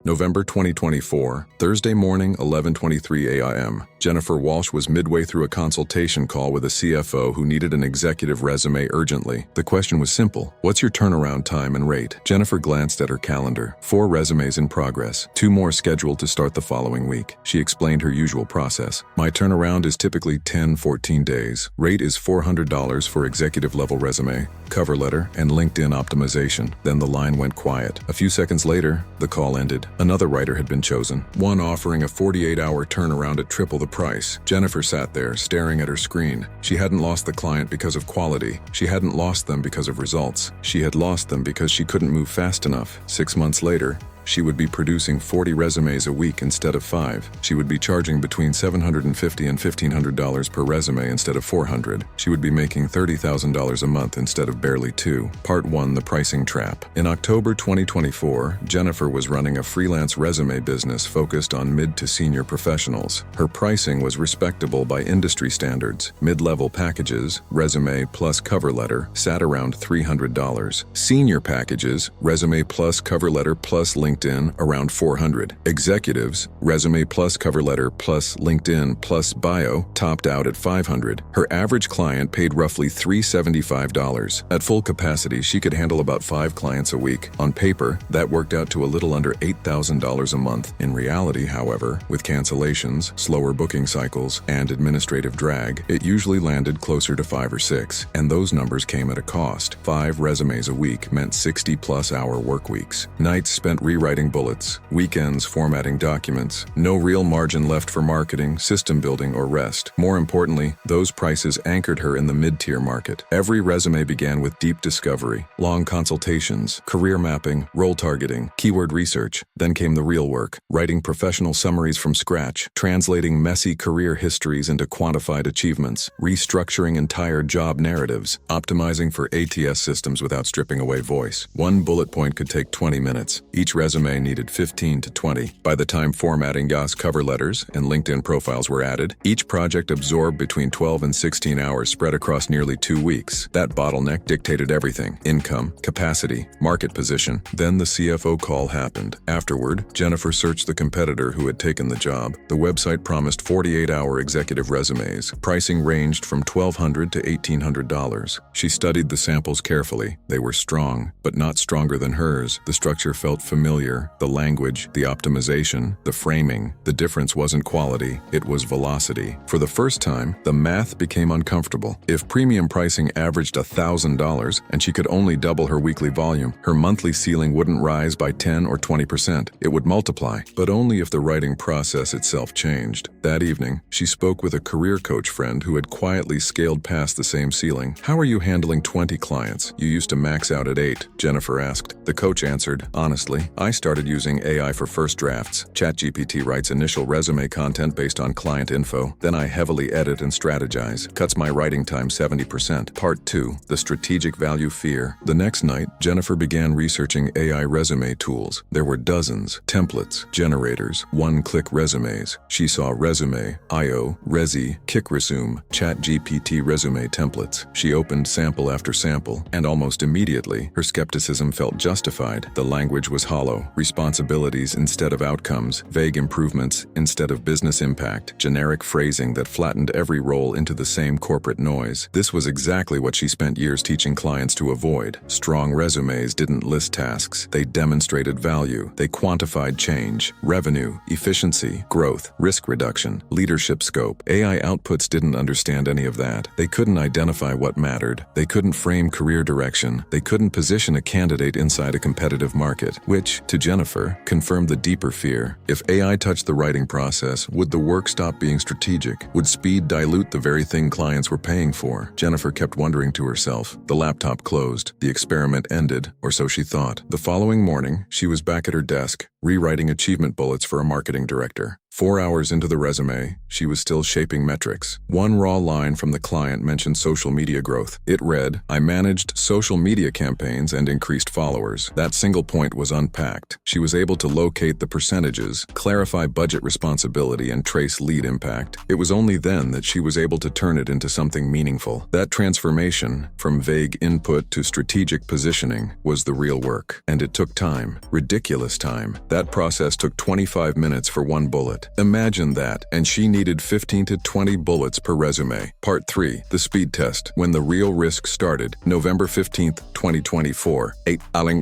November 2024, Thursday morning, 11:23 a.m. Jennifer Walsh was midway through a consultation call with a CFO who needed an executive resume urgently. The question was simple: what's your turnaround time and rate? Jennifer glanced at her calendar. 4 resumes in progress, 2 more scheduled to start the following week. She explained her usual process. My turnaround is typically 10-14 days. Rate is $400 for executive-level resume, cover letter, and LinkedIn optimization. Then the line went quiet. A few seconds later, the call ended. Another writer had been chosen, one offering a 48-hour turnaround at triple the price. Jennifer sat there, staring at her screen. She hadn't lost the client because of quality. She hadn't lost them because of results. She had lost them because she couldn't move fast enough. 6 months later, she would be producing 40 resumes a week instead of 5. She would be charging between $750 and $1,500 per resume instead of $400. She would be making $30,000 a month instead of barely $2. Part 1: The Pricing Trap. In October 2024, Jennifer was running a freelance resume business focused on mid to senior professionals. Her pricing was respectable by industry standards. Mid-level packages, resume plus cover letter, sat around $300. Senior packages, resume plus cover letter plus LinkedIn, around $400. Executives, resume plus cover letter plus LinkedIn plus bio, topped out at $500. Her average client paid roughly $375. At full capacity, she could handle about 5 clients a week. On paper, that worked out to a little under $8,000 a month. In reality, however, with cancellations, slower booking cycles, and administrative drag, it usually landed closer to 5 or 6. And those numbers came at a cost. 5 resumes a week meant 60-plus hour work weeks. Nights spent rewriting bullets, weekends formatting documents, no real margin left for marketing, system building, or rest. More importantly, those prices anchored her in the mid-tier market. Every resume began with deep discovery, long consultations, career mapping, role targeting, keyword research. Then came the real work: writing professional summaries from scratch, translating messy career histories into quantified achievements, restructuring entire job narratives, optimizing for ATS systems without stripping away voice. One bullet point could take 20 minutes. Each resume needed 15 to 20. By the time formatting Yas cover letters and LinkedIn profiles were added, each project absorbed between 12 and 16 hours spread across nearly 2 weeks. That bottleneck dictated everything: income, capacity, market position. Then the CFO call happened. Afterward, Jennifer searched the competitor who had taken the job. The website promised 48-hour executive resumes. Pricing ranged from $1,200 to $1,800. She studied the samples carefully. They were strong, but not stronger than hers. The structure felt familiar. The language, the optimization, the framing. The difference wasn't quality, it was velocity. For the first time, the math became uncomfortable. If premium pricing averaged $1,000 and she could only double her weekly volume, her monthly ceiling wouldn't rise by 10 or 20%. It would multiply, but only if the writing process itself changed. That evening, she spoke with a career coach friend who had quietly scaled past the same ceiling. "How are you handling 20 clients? You used to max out at 8, Jennifer asked. The coach answered, "Honestly, I started using AI for first drafts. ChatGPT writes initial resume content based on client info. Then I heavily edit and strategize. Cuts my writing time 70%. Part 2: The Strategic Value Fear. The next night, Jennifer began researching AI resume tools. There were dozens: templates, generators, one-click resumes. She saw Resume, IO, Resi, KickResume, ChatGPT resume templates. She opened sample after sample, and almost immediately, her skepticism felt justified. The language was hollow. Responsibilities instead of outcomes, vague improvements instead of business impact, generic phrasing that flattened every role into the same corporate noise. This was exactly what she spent years teaching clients to avoid. Strong resumes didn't list tasks. They demonstrated value. They quantified change, revenue, efficiency, growth, risk reduction, leadership scope. AI outputs didn't understand any of that. They couldn't identify what mattered. They couldn't frame career direction. They couldn't position a candidate inside a competitive market, which, to Jennifer, confirmed the deeper fear. If AI touched the writing process, would the work stop being strategic? Would speed dilute the very thing clients were paying for? Jennifer kept wondering to herself. The laptop closed. The experiment ended, or so she thought. The following morning, she was back at her desk, rewriting achievement bullets for a marketing director. 4 hours into the resume, she was still shaping metrics. One raw line from the client mentioned social media growth. It read, "I managed social media campaigns and increased followers." That single point was unpacked. She was able to locate the percentages, clarify budget responsibility, and trace lead impact. It was only then that she was able to turn it into something meaningful. That transformation, from vague input to strategic positioning, was the real work. And it took time. Ridiculous time. That process took 25 minutes for one bullet. Imagine that, and she needed 15 to 20 bullets per resume. Part 3, the speed test. When the real risk started, November 15th, 2024, 8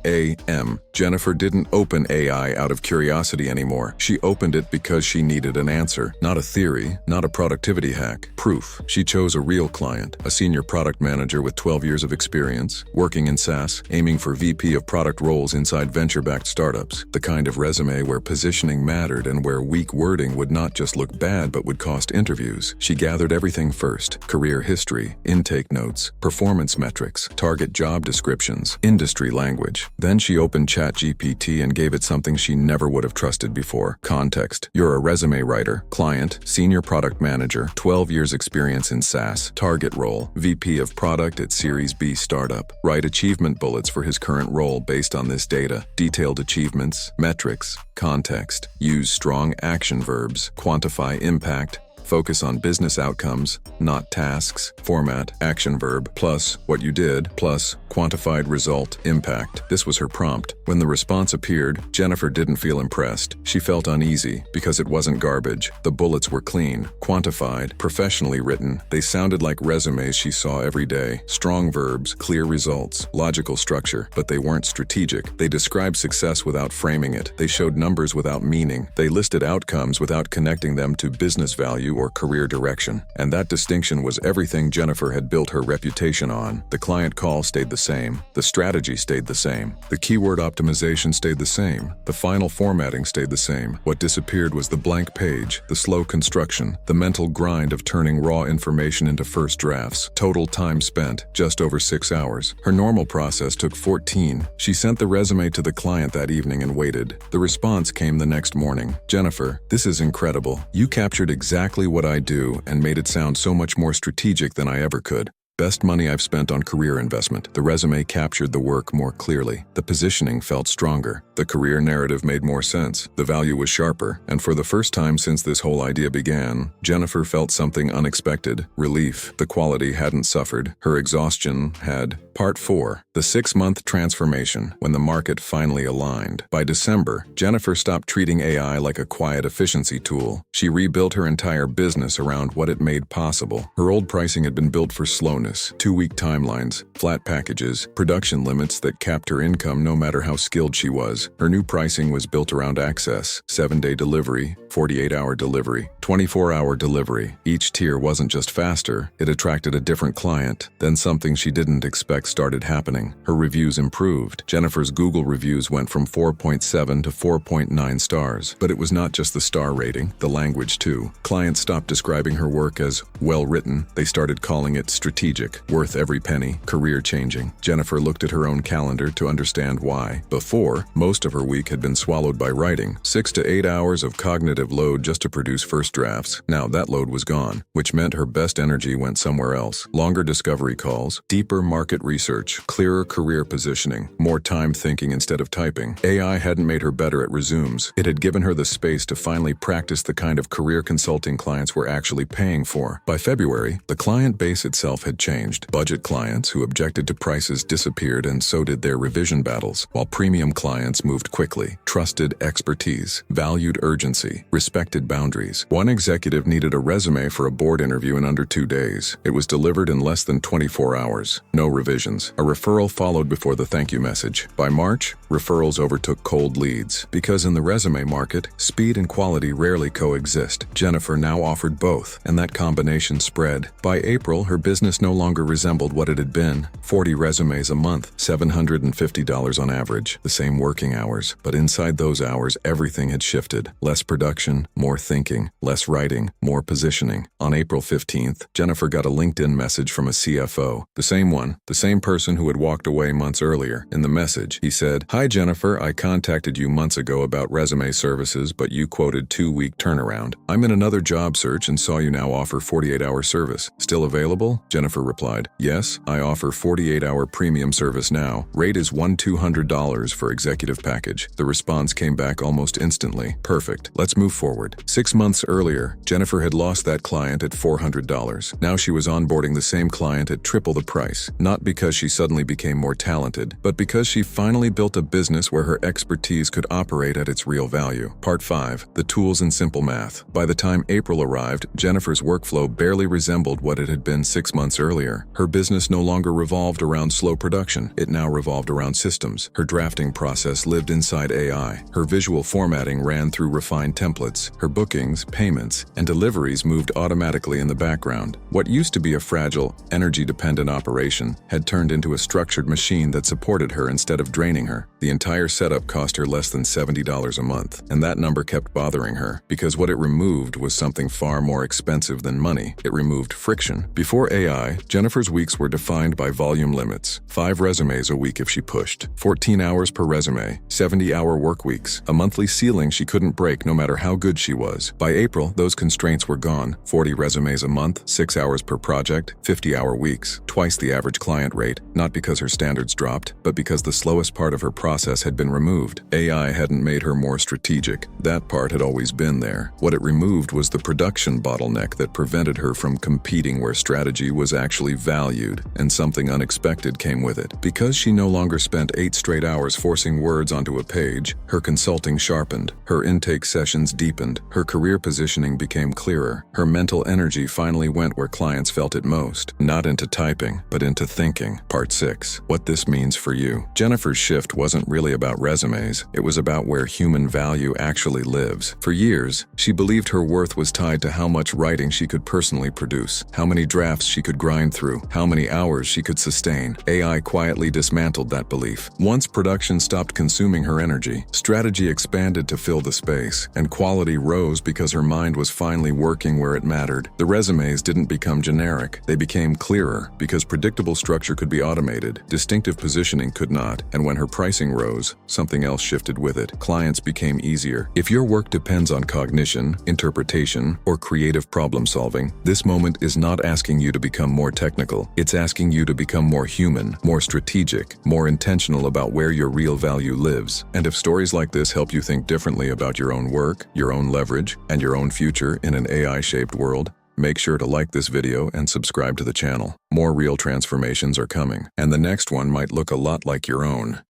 a.m. Jennifer didn't open AI out of curiosity anymore. She opened it because she needed an answer. Not a theory, not a productivity hack. Proof. She chose a real client, a senior product manager with 12 years of experience, working in SaaS, aiming for VP of product roles inside venture-backed startups. The kind of resume where positioning mattered and where weak wording would not just look bad but would cost interviews. She gathered everything first: career history, intake notes, performance metrics, target job descriptions, industry language. Then she opened ChatGPT and gave it something she never would have trusted before: context. You're a resume writer, client, senior product manager, 12 years experience in SaaS, target role, VP of product at Series B startup. Write achievement bullets for his current role based on this data. Detailed achievements, metrics, context. Use strong action verbs, quantify impact, focus on business outcomes, not tasks. Format, action verb, plus what you did, plus quantified result, impact. This was her prompt. When the response appeared, Jennifer didn't feel impressed. She felt uneasy because it wasn't garbage. The bullets were clean, quantified, professionally written. They sounded like resumes she saw every day. Strong verbs, clear results, logical structure, but they weren't strategic. They described success without framing it. They showed numbers without meaning. They listed outcomes without connecting them to business value or career direction. And that distinction was everything Jennifer had built her reputation on. The client call stayed the same. The strategy stayed the same. The keyword optimization stayed the same. The final formatting stayed the same. What disappeared was the blank page, the slow construction, the mental grind of turning raw information into first drafts. Total time spent, just over 6 hours. Her normal process took 14. She sent the resume to the client that evening and waited. The response came the next morning. "Jennifer, this is incredible. You captured exactly what I do and made it sound so much more strategic than I ever could. Best money I've spent on career investment." The resume captured the work more clearly. The positioning felt stronger. The career narrative made more sense. The value was sharper. And for the first time since this whole idea began, Jennifer felt something unexpected: relief. The quality hadn't suffered. Her exhaustion had. Part 4. The 6-month transformation, when the market finally aligned. By December, Jennifer stopped treating AI like a quiet efficiency tool. She rebuilt her entire business around what it made possible. Her old pricing had been built for slowness, 2-week timelines, flat packages, production limits that capped her income no matter how skilled she was. Her new pricing was built around access: 7-day delivery, 48-hour delivery, 24-hour delivery. Each tier wasn't just faster, it attracted a different client. Then something she didn't expect started happening. Her reviews improved. Jennifer's Google reviews went from 4.7 to 4.9 stars. But it was not just the star rating, the language too. Clients stopped describing her work as well-written. They started calling it strategic, worth every penny, career-changing. Jennifer looked at her own calendar to understand why. Before, most of her week had been swallowed by writing. 6 to 8 hours of cognitive load just to produce first drafts. Now that load was gone, which meant her best energy went somewhere else. Longer discovery calls, deeper market research, clearer career positioning, more time thinking instead of typing. AI hadn't made her better at resumes. It had given her the space to finally practice the kind of career consulting clients were actually paying for. By February, the client base itself had changed. Budget clients who objected to prices disappeared, and so did their revision battles, while premium clients moved quickly, trusted expertise, valued urgency, respected boundaries. One executive needed a resume for a board interview in under 2 days. It was delivered in less than 24 hours. No revisions. A referral followed before the thank you message. By March, referrals overtook cold leads. Because in the resume market, speed and quality rarely coexist. Jennifer now offered both, and that combination spread. By April, her business no longer resembled what it had been. 40 resumes a month, $750 on average. The same working hours, but inside those hours, everything had shifted. Less production, more thinking. Less Less writing, more positioning. On April 15th, Jennifer got a LinkedIn message from a CFO. The same one, the same person who had walked away months earlier. In the message, he said, "Hi Jennifer, I contacted you months ago about resume services, but you quoted 2-week turnaround. I'm in another job search and saw you now offer 48-hour service. Still available?" Jennifer replied, "Yes, I offer 48-hour premium service now. Rate is $1,200 for executive package." The response came back almost instantly. "Perfect. Let's move forward." 6 months earlier, Jennifer had lost that client at $400. Now she was onboarding the same client at triple the price, not because she suddenly became more talented, but because she finally built a business where her expertise could operate at its real value. Part 5. The Tools and Simple Math. By the time April arrived, Jennifer's workflow barely resembled what it had been 6 months earlier. Her business no longer revolved around slow production. It now revolved around systems. Her drafting process lived inside AI. Her visual formatting ran through refined templates. Her bookings, payments, and deliveries moved automatically in the background. What used to be a fragile, energy-dependent operation had turned into a structured machine that supported her instead of draining her. The entire setup cost her less than $70 a month, and that number kept bothering her, because what it removed was something far more expensive than money. It removed friction. Before AI, Jennifer's weeks were defined by volume limits. 5 resumes a week if she pushed. 14 hours per resume. 70-hour work weeks. A monthly ceiling she couldn't break no matter how good she was. By April, those constraints were gone. 40 resumes a month, 6 hours per project, 50-hour weeks. Twice the average client rate, not because her standards dropped, but because the slowest part of her process had been removed. AI hadn't made her more strategic. That part had always been there. What it removed was the production bottleneck that prevented her from competing where strategy was actually valued, and something unexpected came with it. Because she no longer spent 8 straight hours forcing words onto a page, her consulting sharpened, her intake sessions deepened, her career positioning became clearer. Her mental energy finally went where clients felt it most, not into typing, but into thinking. Part 6. What this means for you. Jennifer's shift wasn't really about resumes. It was about where human value actually lives. For years, she believed her worth was tied to how much writing she could personally produce, how many drafts she could grind through, how many hours she could sustain. AI quietly dismantled that belief. Once production stopped consuming her energy, strategy expanded to fill the space, and quality rose because her mind was finally working where it mattered. The resumes didn't become generic. They became clearer because predictable structure could be automated, distinctive positioning could not, and when her pricing rose, something else shifted with it. Clients became easier. If your work depends on cognition, interpretation, or creative problem solving, this moment is not asking you to become more technical. It's asking you to become more human, more strategic, more intentional about where your real value lives. And if stories like this help you think differently about your own work, your own leverage, and your own future in an AI-shaped world, make sure to like this video and subscribe to the channel. More real transformations are coming, and the next one might look a lot like your own.